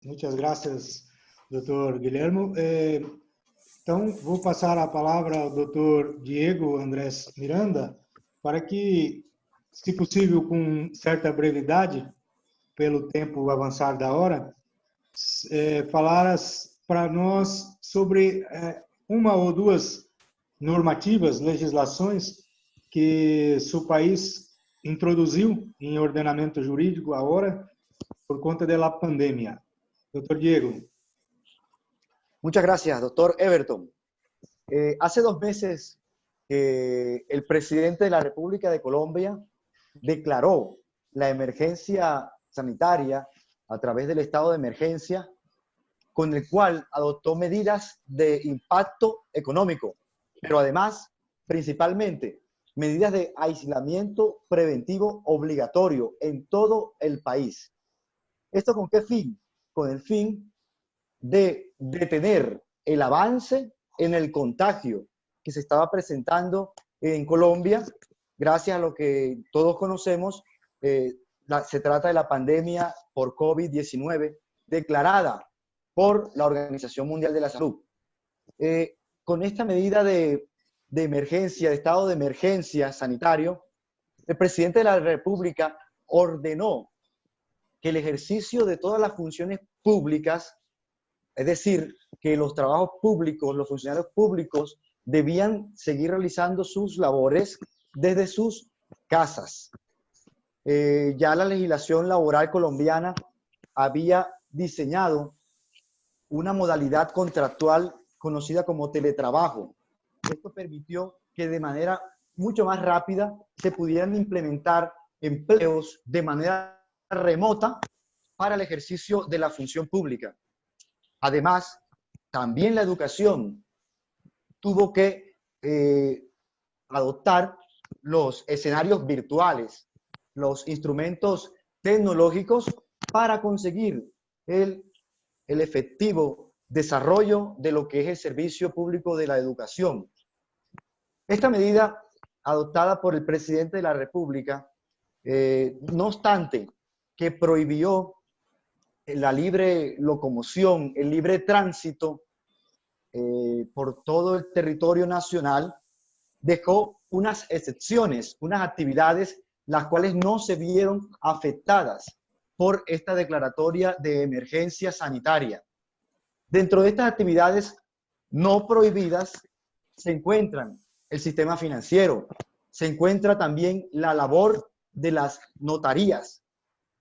Muchas gracias, doutor Guilherme. Então, vou passar a palavra ao doutor Diego Andrés Miranda para que, se possível, com certa brevidade, pelo tempo avançar da hora, falaras para nós sobre uma ou duas normativas, legislações que seu país introduziu em ordenamento jurídico agora por conta da pandemia. Doctor Diego. Muchas gracias, doctor Everton. Hace 2 meses el presidente de la República de Colombia declaró la emergencia sanitaria a través del estado de emergencia, con el cual adoptó medidas de impacto económico, pero además, principalmente, medidas de aislamiento preventivo obligatorio en todo el país. ¿Esto con qué fin? Con el fin de detener el avance en el contagio que se estaba presentando en Colombia, gracias a lo que todos conocemos, se trata de la pandemia por COVID-19 declarada por la Organización Mundial de la Salud. Con esta medida de emergencia, de estado de emergencia sanitario, el presidente de la República ordenó que el ejercicio de todas las funciones públicas, es decir, que los trabajos públicos, los funcionarios públicos debían seguir realizando sus labores desde sus casas. Ya la legislación laboral colombiana había diseñado una modalidad contractual conocida como teletrabajo. Esto permitió que de manera mucho más rápida se pudieran implementar empleos de manera remota para el ejercicio de la función pública. Además, también la educación tuvo que adoptar los escenarios virtuales, los instrumentos tecnológicos para conseguir el efectivo desarrollo de lo que es el servicio público de la educación. Esta medida adoptada por el presidente de la República, no obstante que prohibió la libre locomoción, el libre tránsito por todo el territorio nacional, dejó unas excepciones, unas actividades las cuales no se vieron afectadas por esta declaratoria de emergencia sanitaria. Dentro de estas actividades no prohibidas se encuentran el sistema financiero, se encuentra también la labor de las notarías,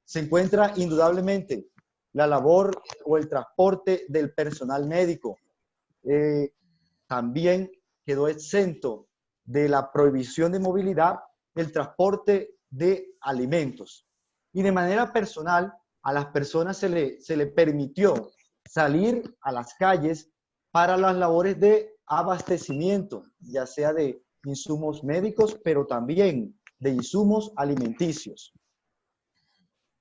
se encuentra indudablemente la labor o el transporte del personal médico. También quedó exento de la prohibición de movilidad el transporte de alimentos. Y de manera personal, a las personas se le permitió salir a las calles para las labores de abastecimiento, ya sea de insumos médicos, pero también de insumos alimenticios.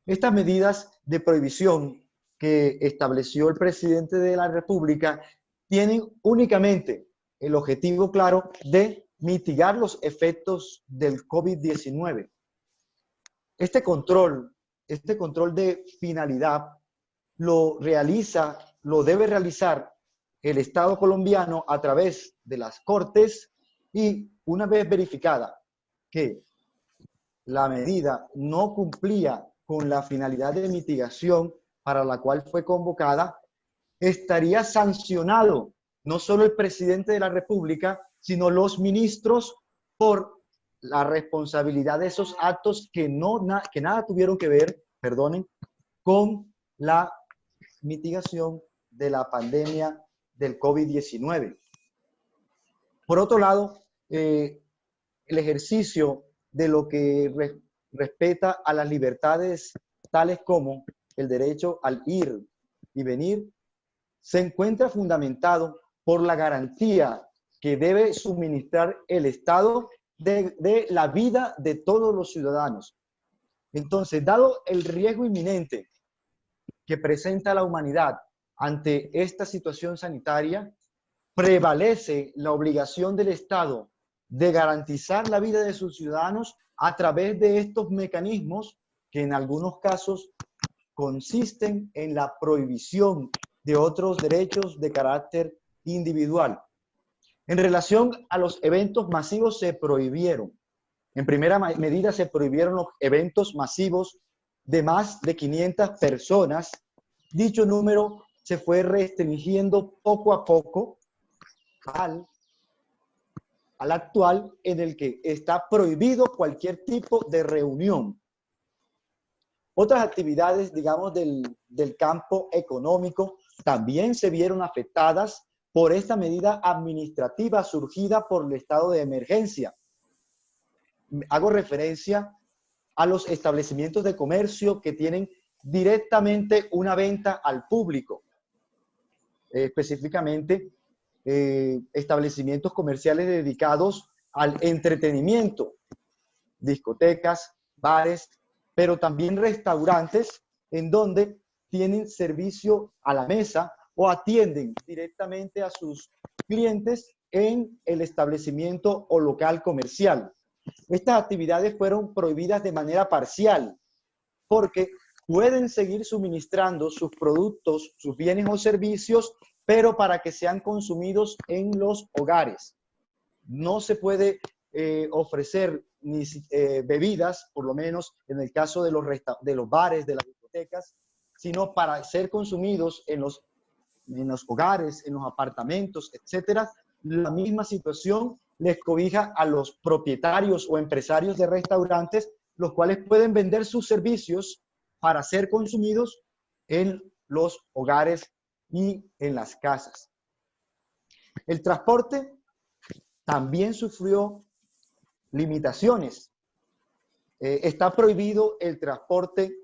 Estas medidas de prohibición que estableció el presidente de la República tienen únicamente el objetivo claro de mitigar los efectos del COVID-19. Este control de finalidad lo debe realizar el Estado colombiano a través de las Cortes y una vez verificada que la medida no cumplía con la finalidad de mitigación para la cual fue convocada, estaría sancionado no solo el presidente de la República, sino los ministros por la responsabilidad de esos actos que nada tuvieron que ver, con la mitigación de la pandemia del COVID-19. Por otro lado, el ejercicio de lo que respeta a las libertades tales como el derecho al ir y venir, se encuentra fundamentado por la garantía que debe suministrar el Estado de la vida de todos los ciudadanos. Entonces, dado el riesgo inminente que presenta la humanidad ante esta situación sanitaria, prevalece la obligación del Estado de garantizar la vida de sus ciudadanos a través de estos mecanismos que en algunos casos consisten en la prohibición de otros derechos de carácter individual. En relación a los eventos masivos se prohibieron. En primera medida se prohibieron los eventos masivos de más de 500 personas. Dicho número se fue restringiendo poco a poco al actual, en el que está prohibido cualquier tipo de reunión. Otras actividades, digamos, del campo económico también se vieron afectadas por esta medida administrativa surgida por el estado de emergencia. Hago referencia a los establecimientos de comercio que tienen directamente una venta al público, específicamente establecimientos comerciales dedicados al entretenimiento, discotecas, bares, pero también restaurantes en donde tienen servicio a la mesa o atienden directamente a sus clientes en el establecimiento o local comercial. Estas actividades fueron prohibidas de manera parcial porque pueden seguir suministrando sus productos, sus bienes o servicios, pero para que sean consumidos en los hogares. No se puede ofrecer ni bebidas, por lo menos en el caso de los bares, de las discotecas, sino para ser consumidos en los hogares, en los apartamentos, etcétera. La misma situación les cobija a los propietarios o empresarios de restaurantes, los cuales pueden vender sus servicios para ser consumidos en los hogares y en las casas. El transporte también sufrió limitaciones. Está prohibido el transporte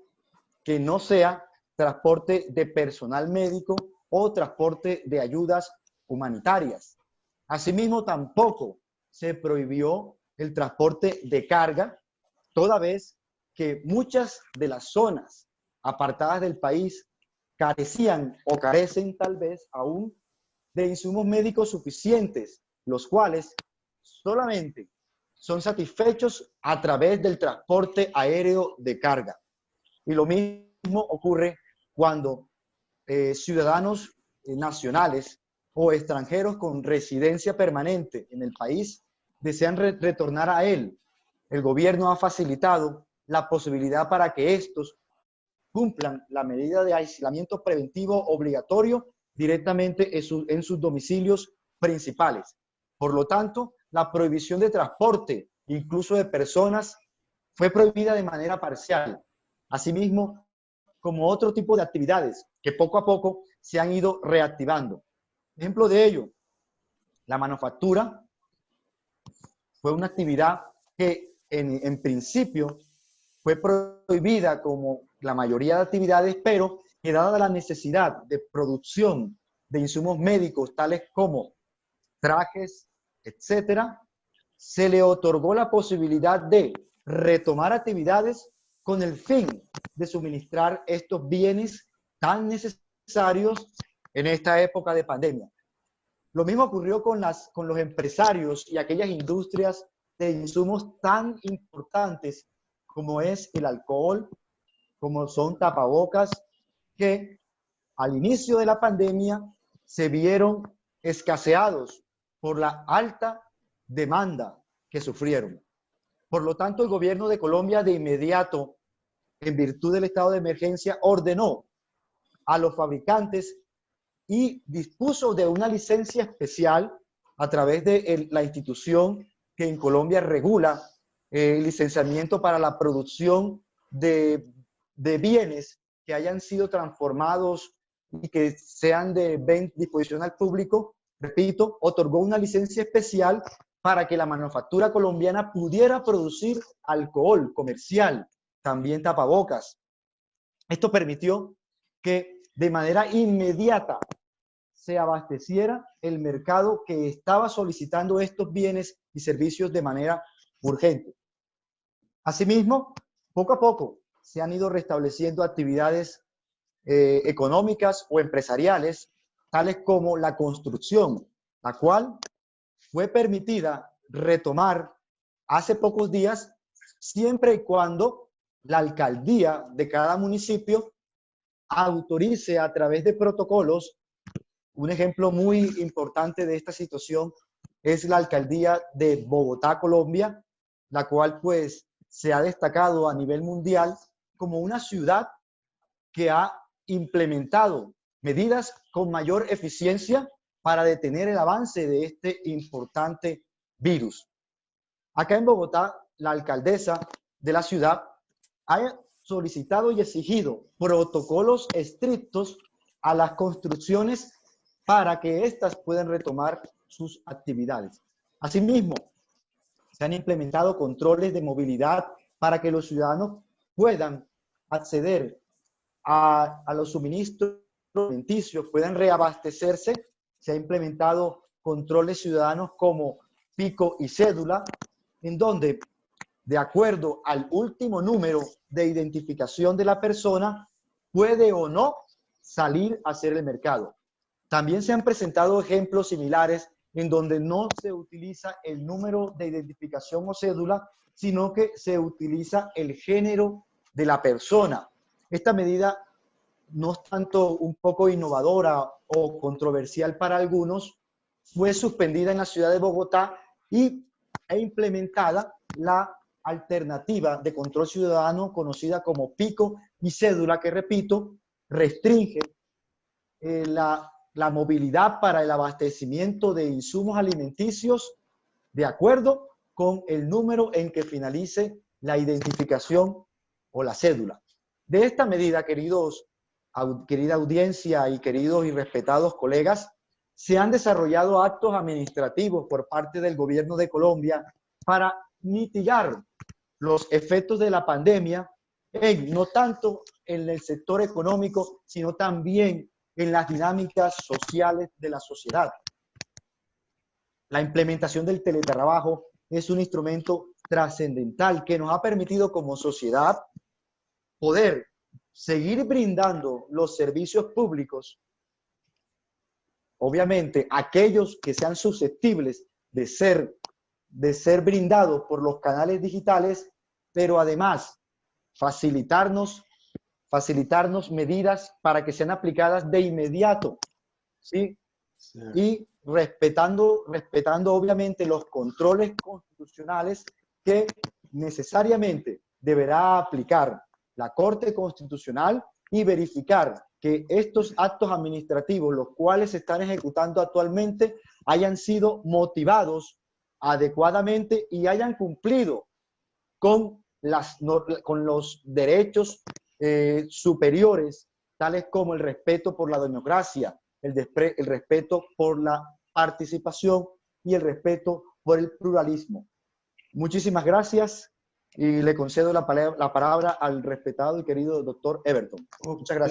que no sea transporte de personal médico o transporte de ayudas humanitarias. Asimismo, tampoco se prohibió el transporte de carga, toda vez que muchas de las zonas apartadas del país carecían o carecen tal vez aún de insumos médicos suficientes, los cuales solamente son satisfechos a través del transporte aéreo de carga. Y lo mismo ocurre cuando ciudadanos nacionales o extranjeros con residencia permanente en el país desean retornar a él. El gobierno ha facilitado la posibilidad para que estos cumplan la medida de aislamiento preventivo obligatorio directamente en sus domicilios principales. Por lo tanto, la prohibición de transporte, incluso de personas, fue prohibida de manera parcial. Asimismo, como otro tipo de actividades que poco a poco se han ido reactivando. Ejemplo de ello, la manufactura fue una actividad que en principio fue prohibida como la mayoría de actividades, pero que dada la necesidad de producción de insumos médicos tales como trajes, etcétera, se le otorgó la posibilidad de retomar actividades con el fin de suministrar estos bienes tan necesarios en esta época de pandemia. Lo mismo ocurrió con los empresarios y aquellas industrias de insumos tan importantes como es el alcohol, como son tapabocas, que al inicio de la pandemia se vieron escaseados por la alta demanda que sufrieron. Por lo tanto, el gobierno de Colombia de inmediato, en virtud del estado de emergencia, ordenó a los fabricantes y dispuso de una licencia especial a través de la institución que en Colombia regula el licenciamiento para la producción de bienes que hayan sido transformados y que sean de disposición al público. Repito, otorgó una licencia especial para que la manufactura colombiana pudiera producir alcohol comercial, también tapabocas. Esto permitió que de manera inmediata se abasteciera el mercado que estaba solicitando estos bienes y servicios de manera urgente. Asimismo, poco a poco se han ido restableciendo actividades económicas o empresariales, tales como la construcción, la cual fue permitida retomar hace pocos días, siempre y cuando la alcaldía de cada municipio autorice a través de protocolos. Un ejemplo muy importante de esta situación es la alcaldía de Bogotá, Colombia, la cual pues se ha destacado a nivel mundial como una ciudad que ha implementado medidas con mayor eficiencia para detener el avance de este importante virus. Acá en Bogotá, la alcaldesa de la ciudad ha solicitado y exigido protocolos estrictos a las construcciones para que éstas puedan retomar sus actividades. Asimismo, se han implementado controles de movilidad para que los ciudadanos puedan acceder a los suministros alimenticios, puedan reabastecerse. Se ha implementado controles ciudadanos como pico y cédula, en donde, de acuerdo al último número de identificación de la persona, puede o no salir a hacer el mercado. También se han presentado ejemplos similares en donde no se utiliza el número de identificación o cédula, sino que se utiliza el género de la persona. Esta medida no es tanto un poco innovadora o controversial para algunos, fue suspendida en la ciudad de Bogotá e implementada la alternativa de control ciudadano conocida como pico y cédula, que repito, restringe la movilidad para el abastecimiento de insumos alimenticios de acuerdo con el número en que finalice la identificación o la cédula. De esta medida, querida audiencia y queridos y respetados colegas, se han desarrollado actos administrativos por parte del gobierno de Colombia para mitigar los efectos de la pandemia, no tanto en el sector económico, sino también en las dinámicas sociales de la sociedad. La implementación del teletrabajo es un instrumento trascendental que nos ha permitido como sociedad poder seguir brindando los servicios públicos, obviamente aquellos que sean susceptibles de ser brindados por los canales digitales, pero además facilitarnos medidas para que sean aplicadas de inmediato, ¿sí? Sí. Y respetando obviamente los controles constitucionales que necesariamente deberá aplicar la Corte Constitucional y verificar que estos actos administrativos, los cuales se están ejecutando actualmente, hayan sido motivados adecuadamente y hayan cumplido con los derechos superiores, tales como el respeto por la democracia, el respeto por la participación y el respeto por el pluralismo. Muchísimas gracias y le concedo la palabra al respetado y querido doctor Everton. Muchas gracias.